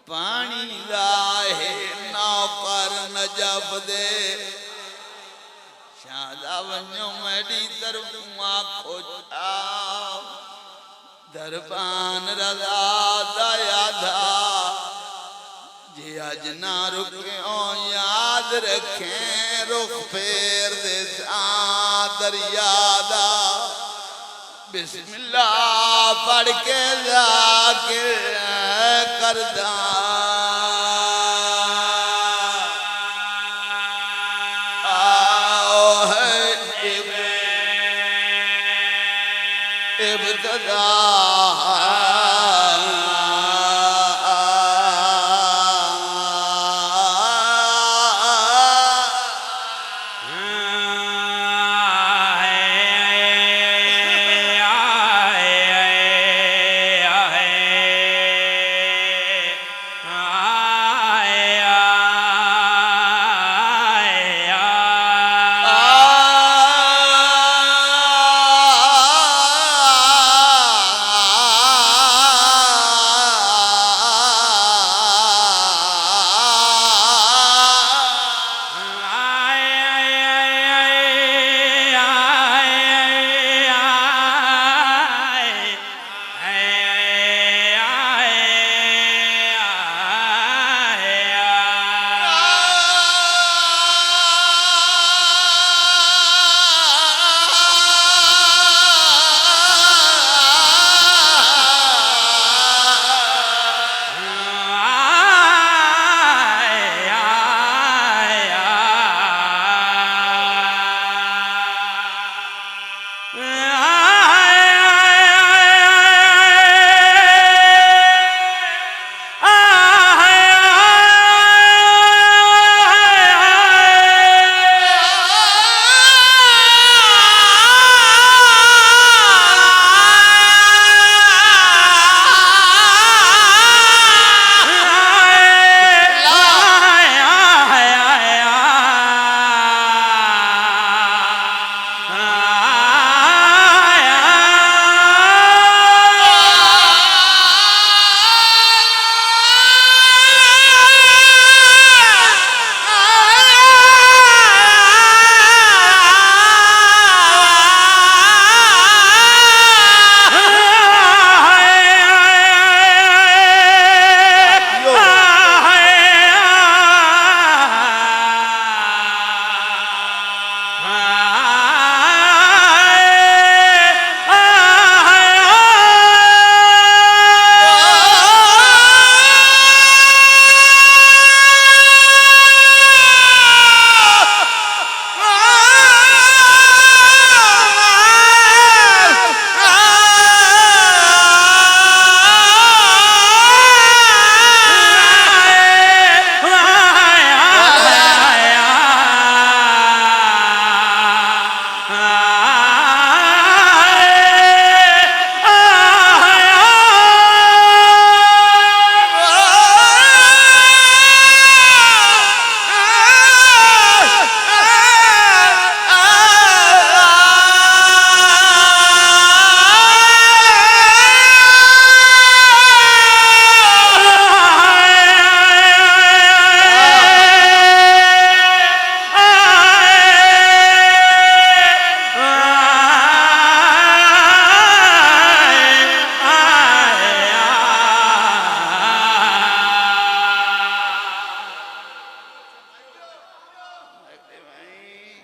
पानी लाहे नौकर नजफ दे शादा वञो मेरी तरफ आखो दरबान रज़ा दया दा जे अज ना रुके याद रखें रुख फेर दे दरिया दा बिस्मिल्लाह पढ़ के जाके करदा इब्तिदा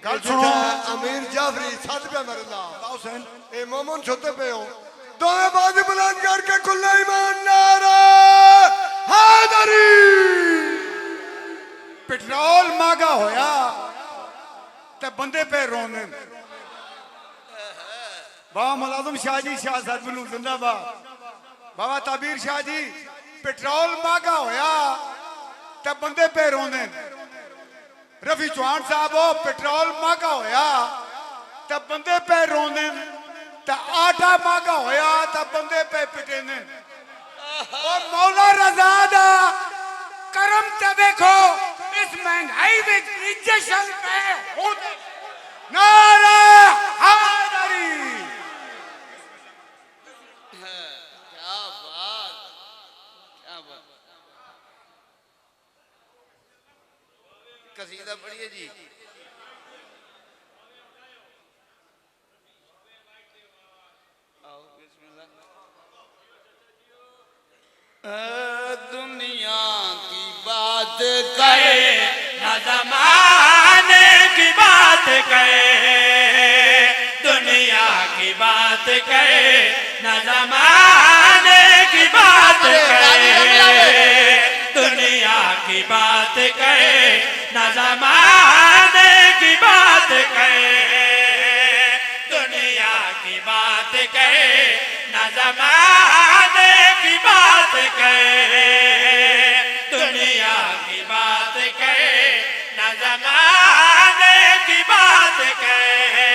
गल सुनो अमीर जाफरी सद पे मरदा हुसैन ए मोमन छोते पे हो दोए बाज बुलंद करके कुल्ले ईमान नारा हैदरी पेट्रोल महंगा होया ते बंदे पे रोने बाबा मुलाजिम शाह जी शाह सदबुल जिंदाबाद बाबा ताबीर शाह जी पेट्रोल महंगा होया ते बंदे पे रोने रफी चौहान साहब हो पेट्रोल महंगा होया ते बंदे पे रोने ते आटा महंगा होया ते बंदे पे पिटेने और मौला रज़ा दा करम ते देखो इस महंगाई विच इज्जत पे होते नारा हैदरी क्या बात क्या बात कसीदा पढ़िए जी। आओ बिस्मिल्लाह। दुनिया की बात करे न जमाने की बात करे, दुनिया की बात करे न जमाने की बात करे, दुनिया की बात करे न जमाने की बात करे, दुनिया की बात करे न जमाने की बात करे, दुनिया की बात करे न जमाने की बात करे,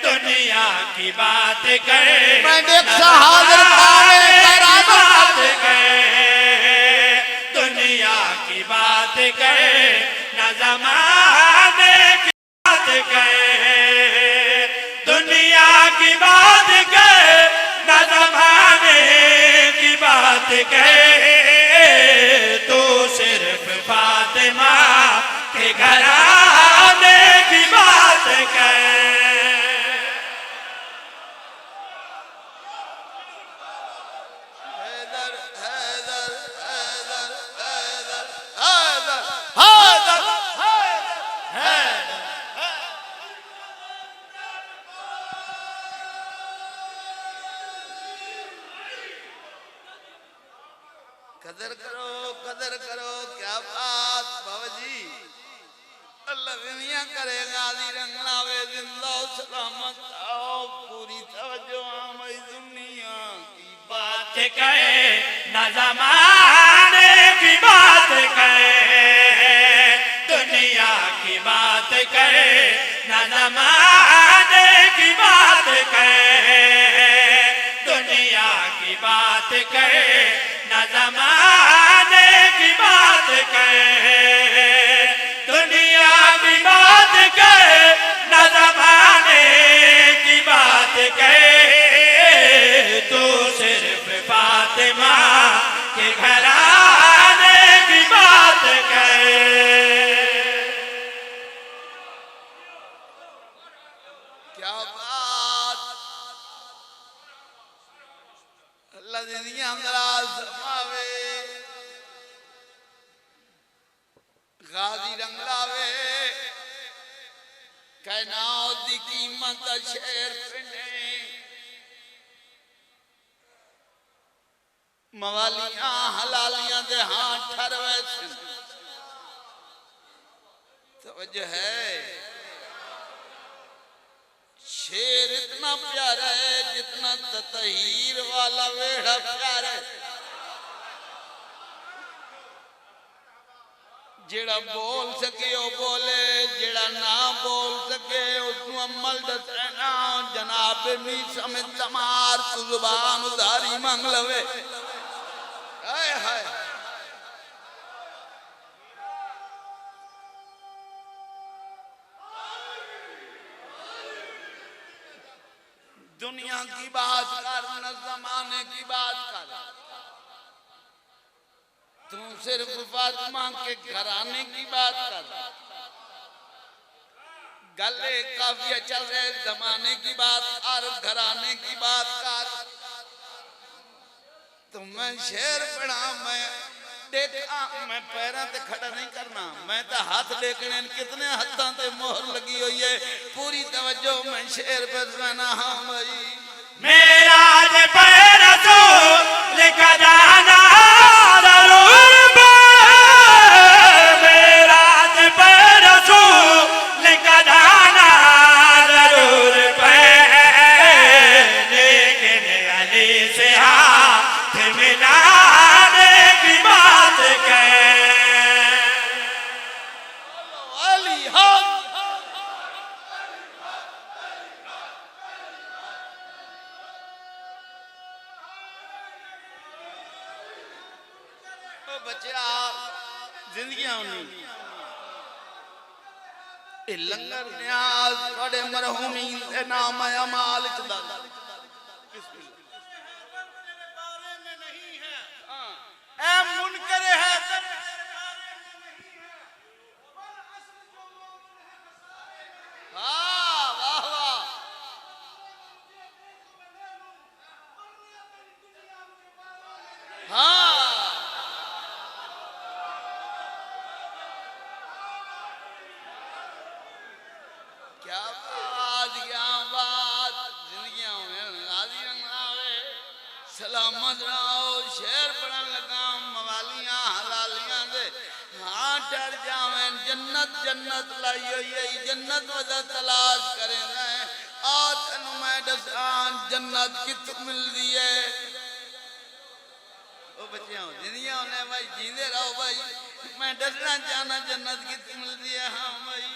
दुनिया की बात करे मैं देख हाजिर बात करे, दुनिया की बात करे न जमाने की बात करे, दुनिया की बात करे न जमाने की बात करे, तू सिर्फ फातिमा के घराने की बात करे। कदर करो क्या बात बाबूजी। अल्लाह दुनिया करेगा दी रंगलावे जिंदा सलामत आओ पूरी तवज्जो हमारी दुनिया की बात करे न जमाने की बात करे, दुनिया की बात करे न जमाने की बात करे, दुनिया की बात करे न जमाने की बात करे, दुनिया की बात करे न जमाने की बात करे, तू सिर्फ फातिमा के घराने की बात करे। क्या बात अल्लाह दुनिया समावे गाजी रंगलावे कायनात दी कीमत शेर पिने मवालियां हलालियां दे हाथ ठरवे तवज्जो है। शेर इतना प्यारा है जितना ततहीर वाला वेड़ा प्यारा है। जेड़ा बोल सके वो बोले, जेड़ा ना बोल सके उसनु अमल दसना। जनाब मी समेत तमार तु जुबान उधारी मांग लवे। हाय हाय दुनिया की बात कर न जमाने की बात कर। तू सिर्फ फातिमा के घराने की बात कर। गले काफिया चल रहे जमाने की बात कर, घराने की बात कर। तो मैं शेर पढ़ा, मैं देखा, मैं पैरों ते खड़ा नहीं करना, मैं तो हाथ देखने कितने हाथों ते मोहर लगी हुई है। पूरी तवज्जो मैं शेर पे सुना। हाँ भाई मेरा जे पैर तो लिखा जाना जरूर पे, मेरा जे पैर तो लिखा जाना जरूर पे, लेकिन अली से हाथ मिलाने की बात कहे। ओ बच्चा जिंदगी होनी ए लंगर न्याज थोड़े मरहूमीन दे नाम अमाल च दल ए मुनकर है हाँ वाह वाह हाँ क्या बात जिंदगियां में गाजी रंग आवे सलामत रहो शेर पढ़न लगा मवालियां हलालियां दे हाँ डर जावे जन्नत जन्नत लाई हुई जन्नत वजह तलाश करें आ तन मैं दसान जन्नत कित मिलदी है ओ बच्चियों जिंदगियां ने भाई जींदे रहो भाई मैं दसना चाहना जन्नत कित मिलदी है हाँ भाई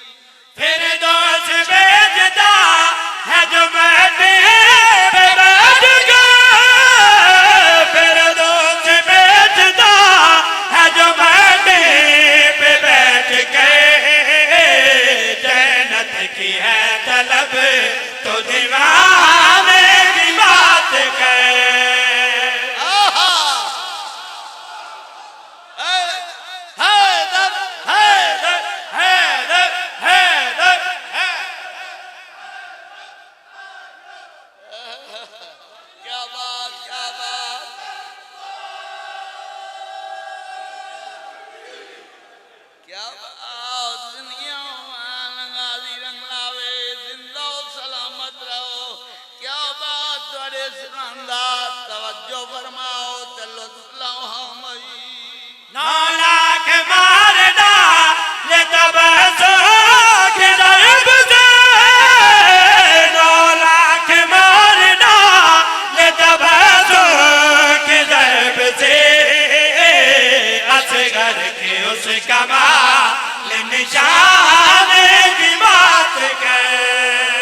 फिर दोस्त बेचता है जो बैठे पे बैठ गए फिर दोस्त बेचता है जो बैठे पे बैठ गए जन्नत की है तलब तो दीवाने की बात कहे क्या बात क्या बात जिंदगियों में गाजी रंग लावे जिंदा सलामत रहो क्या बात थोड़े सुनंदा तवज्जो फरमाओ चलो तुलाओ हम 9 लाख मारना ये तब के दर्द से 9 लाख मारना ये तब के दर्द से असगर के उस कमाल निशान की बात कर